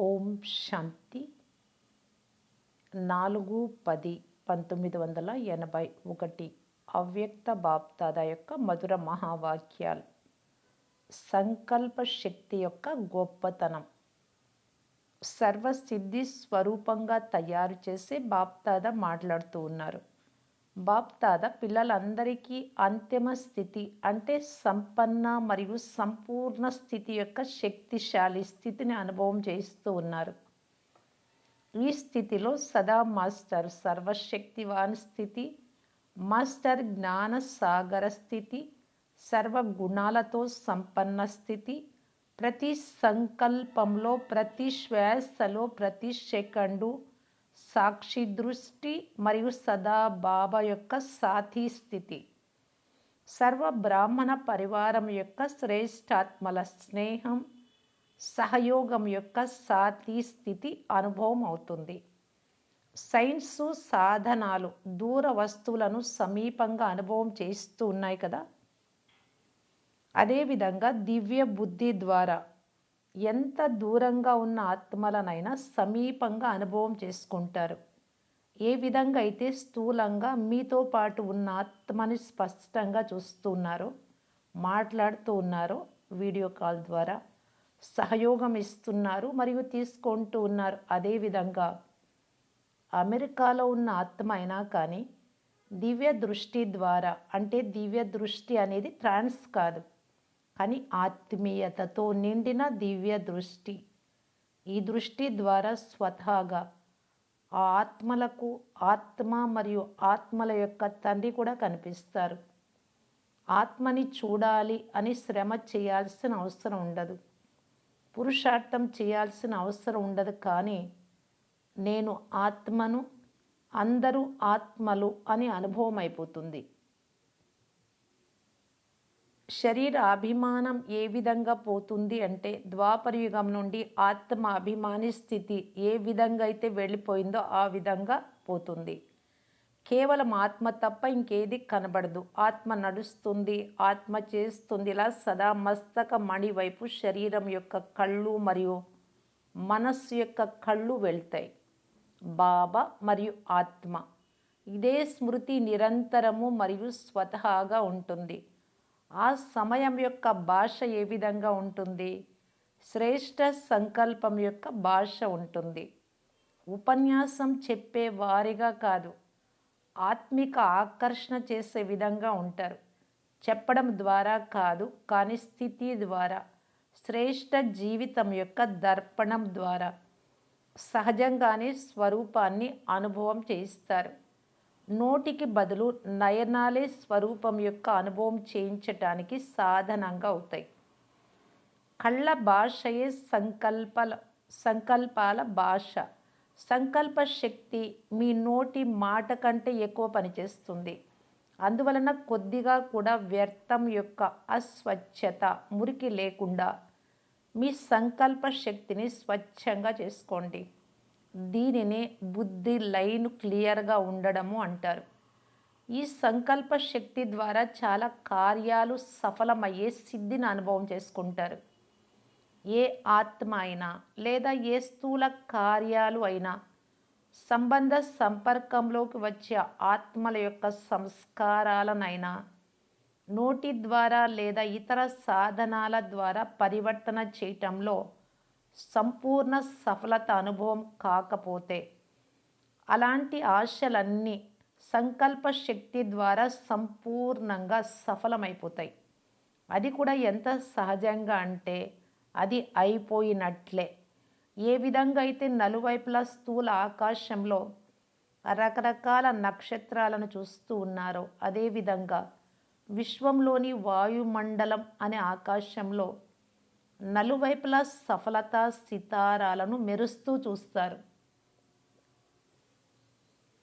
ఓం శాంతి 4-10-1981 అవ్యక్త బాప్దాదా యొక్క మధుర మహావాక్యాలు. సంకల్ప శక్తి యొక్క గొప్పతనం. సర్వసిద్ధి స్వరూపంగా తయారు చేసే బాప్దాదా మాట్లాడుతూ ఉన్నారు. బాప్దాదా పిల్లలందరికీ అంతిమ స్థితి అంటే సంపన్న మరియు సంపూర్ణ స్థితి యొక్క శక్తిశాలి స్థితిని అనుభవం చేస్తూ ఉన్నారు. ఈ స్థితిలో సదా మాస్టర్ సర్వశక్తివాన్ స్థితి, మాస్టర్ జ్ఞాన సాగర స్థితి, సర్వ గుణాలతో సంపన్న స్థితి, ప్రతి సంకల్పంలో, ప్రతి శ్వాసలో, ప్రతి సెకండు సాక్షి దృష్టి మరియు సదా బాబా యొక్క సాథీ స్థితి, సర్వ బ్రాహ్మణ పరివారం యొక్క శ్రేష్టాత్మల స్నేహం, సహయోగం యొక్క సాథీ స్థితి అనుభవం అవుతుంది. సైన్సు సాధనాలు దూర వస్తువులను సమీపంగా అనుభవం చేస్తూ ఉన్నాయి కదా. అదేవిధంగా దివ్య బుద్ధి ద్వారా ఎంత దూరంగా ఉన్న ఆత్మలనైనా సమీపంగా అనుభవం చేసుకుంటారు. ఏ విధంగా అయితే స్థూలంగా మీతో పాటు ఉన్న ఆత్మని స్పష్టంగా చూస్తున్నారో, మాట్లాడుతూ ఉన్నారో, వీడియో కాల్ ద్వారా సహయోగం ఇస్తున్నారు మరియు తీసుకుంటూ ఉన్నారు. అదేవిధంగా అమెరికాలో ఉన్న ఆత్మ అయినా కానీ దివ్య దృష్టి ద్వారా, అంటే దివ్య దృష్టి అనేది ట్రాన్స్ కాదు, కానీ ఆత్మీయతతో నిండిన దివ్య దృష్టి. ఈ దృష్టి ద్వారా స్వతహాగా ఆ ఆత్మలకు ఆత్మ మరియు ఆత్మల యొక్క తండ్రి కూడా కనిపిస్తారు. ఆత్మని చూడాలి అని శ్రమ చేయాల్సిన అవసరం ఉండదు, పురుషార్థం చేయాల్సిన అవసరం ఉండదు. కానీ నేను ఆత్మను, అందరూ ఆత్మలు అని అనుభవం అయిపోతుంది. శరీర అభిమానం ఏ విధంగా పోతుంది అంటే, ద్వాపరయుగం నుండి ఆత్మ అభిమాని స్థితి ఏ విధంగా అయితే వెళ్ళిపోయిందో ఆ విధంగా పోతుంది. కేవలం ఆత్మ తప్ప ఇంకేది కనబడదు. ఆత్మ నడుస్తుంది, ఆత్మ చేస్తుంది. ఇలా సదా మస్తక మణి వైపు శరీరం యొక్క కళ్ళు మరియు మనస్సు యొక్క కళ్ళు వెళ్తాయి. బాబా మరియు ఆత్మ, ఇదే స్మృతి నిరంతరము మరియు స్వతహాగా ఉంటుంది. ఆ సమయం యొక్క భాష ఏ విధంగా ఉంటుంది? శ్రేష్ఠ సంకల్పం యొక్క భాష ఉంటుంది. ఉపన్యాసం చెప్పే వారిగా కాదు, ఆత్మిక ఆకర్షణ చేసే విధంగా ఉంటారు. చెప్పడం ద్వారా కాదు, కానీ స్థితి ద్వారా, శ్రేష్ఠ జీవితం యొక్క దర్పణం ద్వారా సహజంగానే స్వరూపాన్ని అనుభవం చేయిస్తారు. నోటికి బదులు నయనాలే స్వరూపం యొక్క అనుభవం చేయించటానికి సాధనంగా అవుతాయి. కళ్ళ భాషయే సంకల్పాల భాష. సంకల్ప శక్తి మీ నోటి మాట కంటే ఎక్కువ పనిచేస్తుంది. అందువలన కొద్దిగా కూడా వ్యర్థం యొక్క అస్వచ్ఛత, మురికి లేకుండా మీ సంకల్ప శక్తిని స్వచ్ఛంగా చేసుకోండి. దీనినే బుద్ధి లైన్ క్లియర్గా ఉండడము అంటారు. ఈ సంకల్ప శక్తి ద్వారా చాలా కార్యాలు సఫలమయ్యే సిద్ధిని అనుభవం చేసుకుంటారు. ఏ ఆత్మ అయినా లేదా ఏ స్థూల కార్యాలు అయినా సంబంధ సంపర్కంలోకి వచ్చే ఆత్మల యొక్క సంస్కారాలనైనా నోటి ద్వారా లేదా ఇతర సాధనాల ద్వారా పరివర్తన చేయటంలో సంపూర్ణ సఫలత అనుభవం కాకపోతే, అలాంటి ఆశలన్నీ సంకల్ప శక్తి ద్వారా సంపూర్ణంగా సఫలమైపోతాయి. అది కూడా ఎంత సహజంగా అంటే అది అయిపోయినట్లే. ఏ విధంగా అయితే నలువైపులా స్థూల ఆకాశంలో రకరకాల నక్షత్రాలను చూస్తూ ఉన్నారో, అదేవిధంగా విశ్వంలోని వాయుమండలం అనే ఆకాశంలో నలువైపులా సఫలతా సితారాలను మెరుస్తూ చూస్తారు.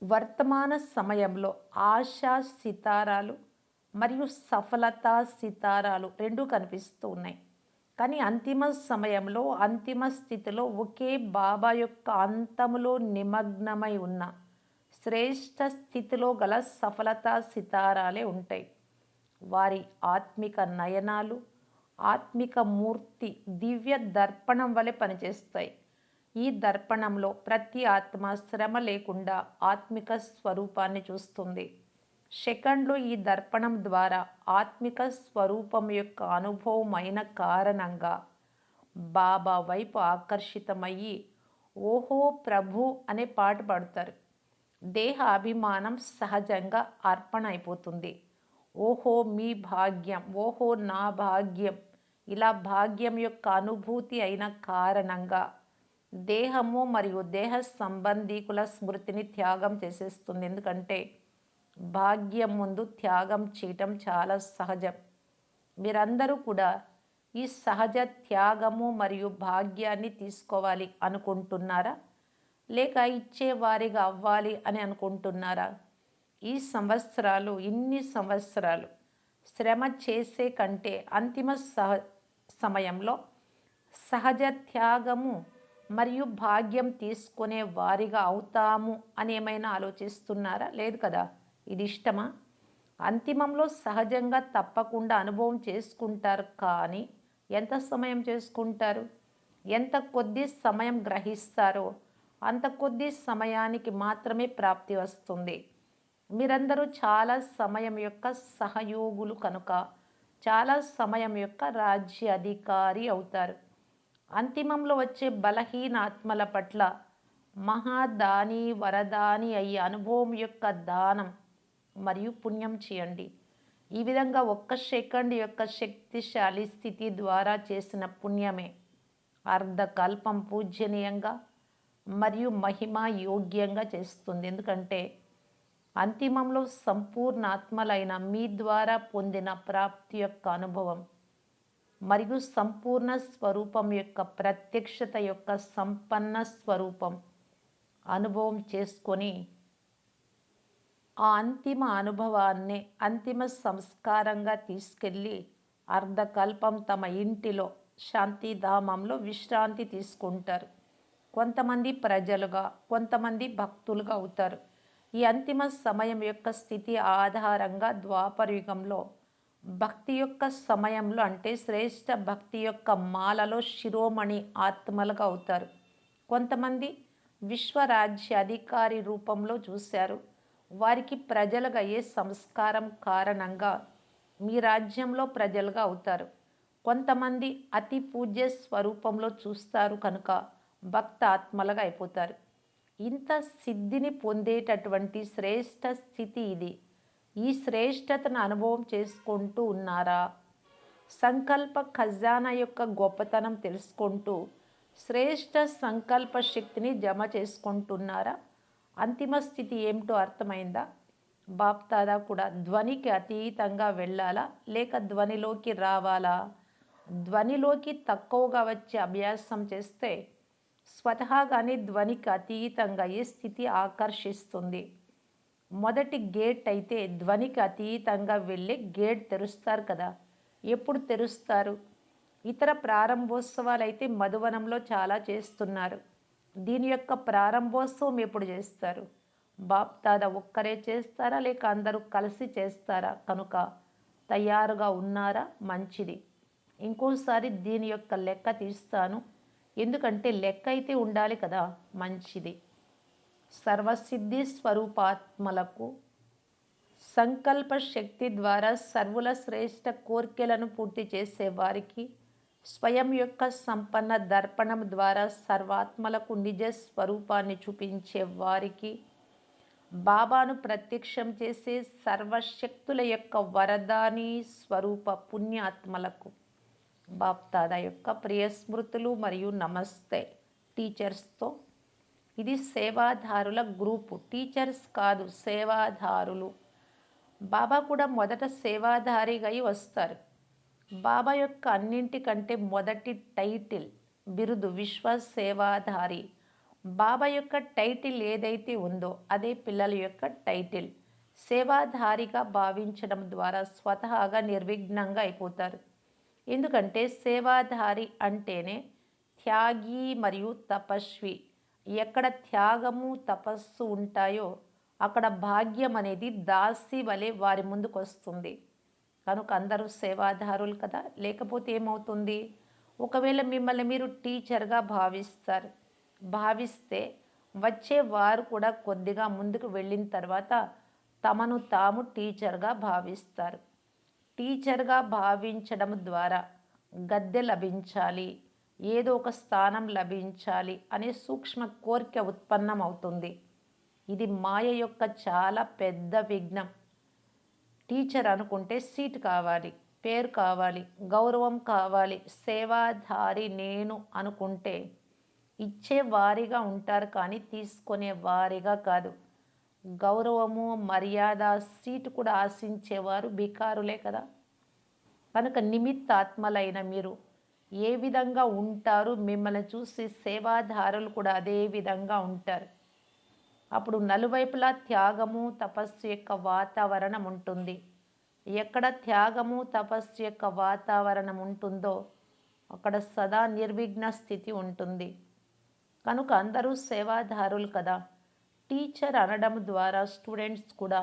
వర్తమాన సమయంలో ఆశా సితారాలు మరియు సఫలతా సితారాలు రెండూ కనిపిస్తూ ఉన్నాయి. కానీ అంతిమ సమయంలో, అంతిమ స్థితిలో ఒకే బాబా యొక్క అంతములో నిమగ్నమై ఉన్న శ్రేష్ఠ స్థితిలో గల సఫలతా సితారాలే ఉంటాయి. వారి ఆత్మిక నయనాలు ఆత్మిక మూర్తి దివ్య దర్పణం వలె పనిచేస్తాయి. ఈ దర్పణంలో ప్రతి ఆత్మ శ్రమ లేకుండా ఆత్మిక స్వరూపాన్ని చూస్తుంది. సెకండ్లో ఈ దర్పణం ద్వారా ఆత్మిక స్వరూపం యొక్క అనుభవం అయిన కారణంగా బాబా వైపు ఆకర్షితమయ్యి ఓహో ప్రభు అనే పాట పాడుతారు. దేహ అభిమానం సహజంగా అర్పణ అయిపోతుంది. ఓహో మీ భాగ్యం, ఓహో నా భాగ్యం, ఇలా భాగ్యం యొక్క అనుభూతి అయిన కారణంగా దేహము మరియు దేహ సంబంధీకుల స్మృతిని త్యాగం చేసేస్తుంది. ఎందుకంటే భాగ్యం ముందు త్యాగం చేయటం చాలా సహజం. మీరందరూ కూడా ఈ సహజ త్యాగము మరియు భాగ్యాన్ని తీసుకోవాలి అనుకుంటున్నారా, లేక ఇచ్చేవారిగా అవ్వాలి అని అనుకుంటున్నారా? ఈ సంవత్సరాలు, ఇన్ని సంవత్సరాలు శ్రమ చేసే కంటే అంతిమ సమయంలో సహజ త్యాగము మరియు భాగ్యం తీసుకునే వారిగా అవుతాము అని ఏమైనా ఆలోచిస్తున్నారా? లేదు కదా. ఇది ఇష్టమా? అంతిమంలో సహజంగా తప్పకుండా అనుభవం చేసుకుంటారు. కానీ ఎంత సమయం చేసుకుంటారు? ఎంత కొద్ది సమయం గ్రహిస్తారో అంత కొద్ది సమయానికి మాత్రమే ప్రాప్తి వస్తుంది. మీరందరూ చాలా సమయం యొక్క సహయోగులు కనుక చాలా సమయం యొక్క రాజ్య అధికారి అవుతారు. అంతిమంలో వచ్చే బలహీన ఆత్మల పట్ల మహాదాని వరదాని అయ్యే అనుభవం యొక్క దానం మరియు పుణ్యం చేయండి. ఈ విధంగా ఒక్క సెకండ్ యొక్క శక్తిశాలి స్థితి ద్వారా చేసిన పుణ్యమే అర్ధకల్పం పూజనీయంగా మరియు మహిమ యోగ్యంగా చేస్తుంది. ఎందుకంటే అంతిమంలో సంపూర్ణ ఆత్మలైన మీ ద్వారా పొందిన ప్రాప్తి యొక్క అనుభవం మరియు సంపూర్ణ స్వరూపం యొక్క ప్రత్యక్షత యొక్క సంపన్న స్వరూపం అనుభవం చేసుకొని ఆ అంతిమ అనుభవాన్ని అంతిమ సంస్కారంగా తీసుకెళ్ళి అర్ధకల్పం తమ ఇంటిలో శాంతిధామంలో విశ్రాంతి తీసుకుంటారు. కొంతమంది ప్రజలుగా, కొంతమంది భక్తులుగా అవుతారు. ఈ అంతిమ సమయం యొక్క స్థితి ఆధారంగా ద్వాపరయుగంలో భక్తి యొక్క సమయంలో అంటే శ్రేష్ఠ భక్తి యొక్క మాలలో శిరోమణి ఆత్మలుగా అవుతారు. కొంతమంది విశ్వరాజ్య అధికారి రూపంలో చూశారు. వారికి ప్రజలుగా అయ్యే సంస్కారం కారణంగా మీ రాజ్యంలో ప్రజలుగా అవుతారు. కొంతమంది అతి పూజ్య స్వరూపంలో చూస్తారు కనుక భక్త ఆత్మలుగా అయిపోతారు. ఇంత సిద్ధిని పొందేటటువంటి శ్రేష్ఠ స్థితి ఇది. ఈ శ్రేష్టతను అనుభవం చేసుకుంటూ ఉన్నారా? సంకల్ప ఖజానా యొక్క గొప్పతనం తెలుసుకుంటూ శ్రేష్ఠ సంకల్ప శక్తిని జమ చేసుకుంటున్నారా? అంతిమ స్థితి ఏమిటో అర్థమైందా? బాప్దాదా కూడా ధ్వనికి అతీతంగా వెళ్ళాలా, లేక ధ్వనిలోకి రావాలా? ధ్వనిలోకి తక్కువగా వచ్చే అభ్యాసం చేస్తే స్వతహాగానే ధ్వనికి అతీతంగా ఏ స్థితి ఆకర్షిస్తుంది. మొదటి గేట్ అయితే ధ్వనికి అతీతంగా వెళ్ళి గేట్ తెరుస్తారు కదా. ఎప్పుడు తెరుస్తారు? ఇతర ప్రారంభోత్సవాలు అయితే మధువనంలో చాలా చేస్తున్నారు. దీని యొక్క ప్రారంభోత్సవం ఎప్పుడు చేస్తారు? బాప్దాదా ఒక్కరే చేస్తారా, లేక అందరూ కలిసి చేస్తారా? కనుక తయారుగా ఉన్నారా? మంచిది. ఇంకోసారి దీని యొక్క లెక్క తీస్తాను. ఎందుకంటే లెక్క అయితే ఉండాలి కదా. మంచిది. సర్వసిద్ధి స్వరూపాత్మలకు సంకల్ప శక్తి ద్వారా సర్వుల శ్రేష్ఠ కోర్కెలను పూర్తి చేసే వారికి స్వయం యొక్క సంపన్న దర్పణం ద్వారా సర్వాత్మలకు నిజ స్వరూపాన్ని చూపించే వారికి బాబాను ప్రత్యక్షం చేసే సర్వశక్తుల యొక్క వరదాని స్వరూప పుణ్యాత్మలకు బాప్దాదా యొక్క ప్రియ స్మృతులు మరియు నమస్తే. టీచర్స్తో ఇది సేవాదారుల గ్రూపు. టీచర్స్ కాదు, సేవాదారులు. బాబా కూడా మొదట సేవాదారిగా వస్తారు. బాబా యొక్క అన్నింటికంటే మొదటి టైటిల్ బిరుదు విశ్వ సేవాధారి. బాబా యొక్క టైటిల్ ఏదైతే ఉందో అదే పిల్లల యొక్క టైటిల్. సేవాధారిగా భావించడం ద్వారా స్వతహాగా నిర్విఘ్నంగా అయిపోతారు. ఎందుకంటే సేవాధారి అంటేనే త్యాగి మరియు తపస్వి. ఎక్కడ త్యాగము తపస్సు ఉంటాయో అక్కడ భాగ్యం అనేది దాసి వలె వారి ముందుకు వస్తుంది. కనుక అందరూ సేవాదారులు కదా. లేకపోతే ఏమవుతుంది? ఒకవేళ మిమ్మల్ని మీరు టీచర్గా భావిస్తారు. భావిస్తే వచ్చే వారు కూడా కొద్దిగా ముందుకు వెళ్ళిన తర్వాత తమను తాము టీచర్గా భావిస్తారు. టీచర్గా భావించడం ద్వారా గద్దె లభించాలి, ఏదో ఒక స్థానం లభించాలి అనే సూక్ష్మ కోరిక ఉత్పన్నమవుతుంది. ఇది మాయ యొక్క చాలా పెద్ద విఘ్నం. టీచర్ అనుకుంటే సీట్ కావాలి, పేరు కావాలి, గౌరవం కావాలి. సేవాధారి నేను అనుకుంటే ఇచ్చే వారిగా ఉంటారు కానీ తీసుకునే వారిగా కాదు. గౌరవము, మర్యాద, సీటు కూడా ఆశించేవారు బికారులే కదా. కనుక నిమిత్తాత్మలైన మీరు ఏ విధంగా ఉంటారు, మిమ్మల్ని చూసి సేవాదారులు కూడా అదే విధంగా ఉంటారు. అప్పుడు నలువైపులా త్యాగము, తపస్సు యొక్క వాతావరణం ఉంటుంది. ఎక్కడ త్యాగము, తపస్సు యొక్క వాతావరణం ఉంటుందో అక్కడ సదా నిర్విఘ్న స్థితి ఉంటుంది. కనుక అందరూ సేవాదారులు కదా. టీచర్ అనడం ద్వారా స్టూడెంట్స్ కూడా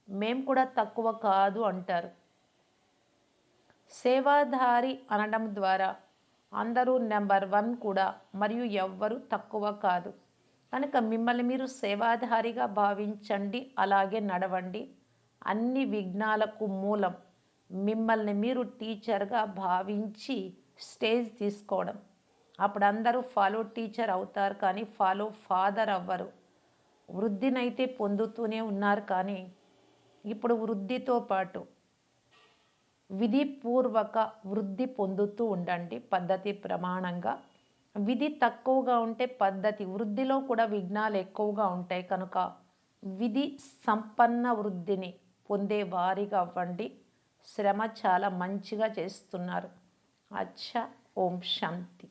మేము కూడా తక్కువ కాదు అంటారు. సేవాధారి అనడం ద్వారా అందరూ నెంబర్ 1 కూడా, మరియు ఎవ్వరూ తక్కువ కాదు. కనుక మిమ్మల్ని మీరు సేవాధారిగా భావించండి, అలాగే నడవండి. అన్ని విఘ్నాలకు మూలం మిమ్మల్ని మీరు టీచర్గా భావించి స్టేజ్ తీసుకోవడం. అప్పుడు అందరూ ఫాలో టీచర్ అవుతారు కానీ ఫాలో ఫాదర్ అవ్వరు. వృద్ధినైతే పొందుతూనే ఉన్నారు కానీ ఇప్పుడు వృద్ధితో పాటు విధిపూర్వక వృద్ధి పొందుతూ ఉండండి పద్ధతి ప్రమాణంగా. విధి తక్కువగా ఉంటే పద్ధతి వృద్ధిలో కూడా విఘ్నాలు ఎక్కువగా ఉంటాయి. కనుక విధి సంపన్న వృద్ధిని పొందే వారిగా అవ్వండి. శ్రమ చాలా మంచిగా చేస్తున్నారు. అచ్చా. ఓం శాంతి.